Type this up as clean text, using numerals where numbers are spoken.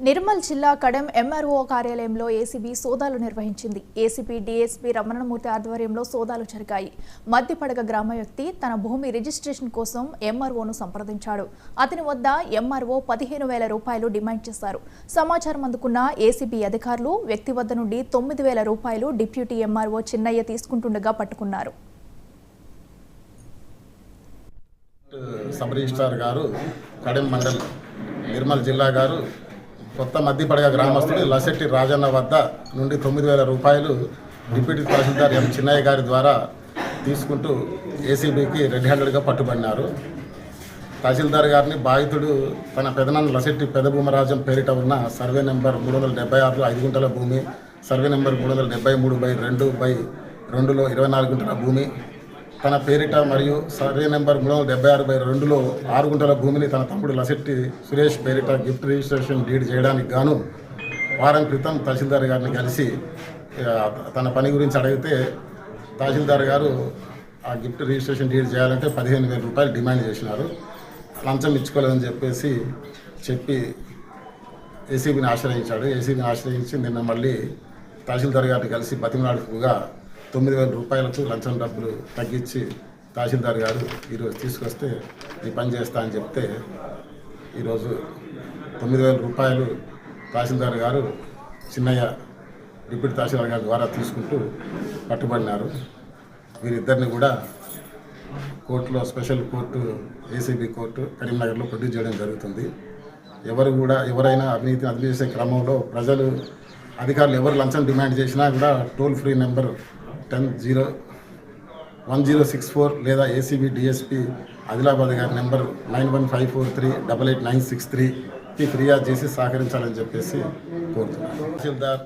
నిర్మల్ జిల్లా కడెం ఎంఆర్ఓ కార్యాలయంలో ఏసీబీ సోదాలు నిర్వహించింది. ఏసీపీ డీఎస్పీ రమణమూర్తి ఆధ్వర్యంలో సోదాలు జరిగాయి. మద్దిపడగ గ్రామ వ్యక్తి తన భూమి రిజిస్ట్రేషన్ కోసం ఎంఆర్ఓను సంప్రదించాడు. అతని వద్ద ఎంఆర్ఓ 15,000 రూపాయలు డిమాండ్ చేశారు. సమాచారం అందుకున్న ఏసీబీ అధికారులు వ్యక్తి వద్ద నుండి 9,000 రూపాయలు డిప్యూటీ ఎంఆర్ఓ చిన్నయ్య తీసుకుంటుండగా పట్టుకున్నారు. సబ్ రిజిస్ట్రార్ గారు కడెం మండల్ నిర్మల్ జిల్లా గారు కొత్త మద్దిపడగ గ్రామస్తుడు లసెట్టి రాజన్న వద్ద నుండి 9,000 రూపాయలు డిప్యూటీ తహసీల్దార్ ఎం చిన్నయ్య గారి ద్వారా తీసుకుంటూ ఏసీబీకి రెడ్ హ్యాండెడ్గా పట్టుబడినారు. తహసీల్దార్ గారిని బాధితుడు తన పెదనాన్న లసెట్టి పెదభూమరాజం పేరిట ఉన్న సర్వే నెంబర్ 376 5 గుంటల భూమి, సర్వే నెంబర్ 373/2/2లో 24 గుంటల భూమి తన పేరిట మరియు సర్వే నెంబర్ 376/2లో 6 గుంటల భూమిని తన తమ్ముడు లసెట్టి సురేష్ పేరిట గిఫ్ట్ రిజిస్ట్రేషన్ డీడ్ చేయడానికి గాను వారం క్రితం తహసీల్దార్ గారిని కలిసి తన పని గురించి అడిగితే తహసీల్దార్ గారు ఆ గిఫ్ట్ రిజిస్ట్రేషన్ డీడ్ చేయాలంటే 15,000 రూపాయలు డిమాండ్ చేసినారు. లంచం ఇచ్చుకోలేదని చెప్పి ఏసీబీని ఆశ్రయించాడు. ఏసీబీని ఆశ్రయించి నిన్న మళ్ళీ తహసీల్దార్ గారిని కలిసి బతిమలాడుకుగా 9,000 రూపాయలకు లంచం డబ్బులు తగ్గించి తహసీల్దార్ గారు ఈరోజు తీసుకొస్తే ఈ పని చేస్తా అని చెప్తే ఈరోజు 9,000 రూపాయలు తహసీల్దార్ గారు చిన్నయ్య డిప్యూటీ తహసీల్దార్ గారి ద్వారా తీసుకుంటూ పట్టుబడినారు. వీరిద్దరిని కూడా కోర్టులో స్పెషల్ కోర్టు ఏసీబీ కోర్టు కరీంనగర్లో ప్రొడ్యూస్ చేయడం జరుగుతుంది. ఎవరైనా అవినీతిని చేసే క్రమంలో ప్రజలు అధికారులు ఎవరు లంచం డిమాండ్ చేసినా కూడా టోల్ ఫ్రీ నెంబర్ 1064 లేదా ఏసీబీ డిఎస్పీ ఆదిలాబాద్ గారి నెంబర్ 9154388963కి ఫిర్యాదు చేసి సహకరించాలని చెప్పేసి కోరుతున్నాను. తహసీల్దార్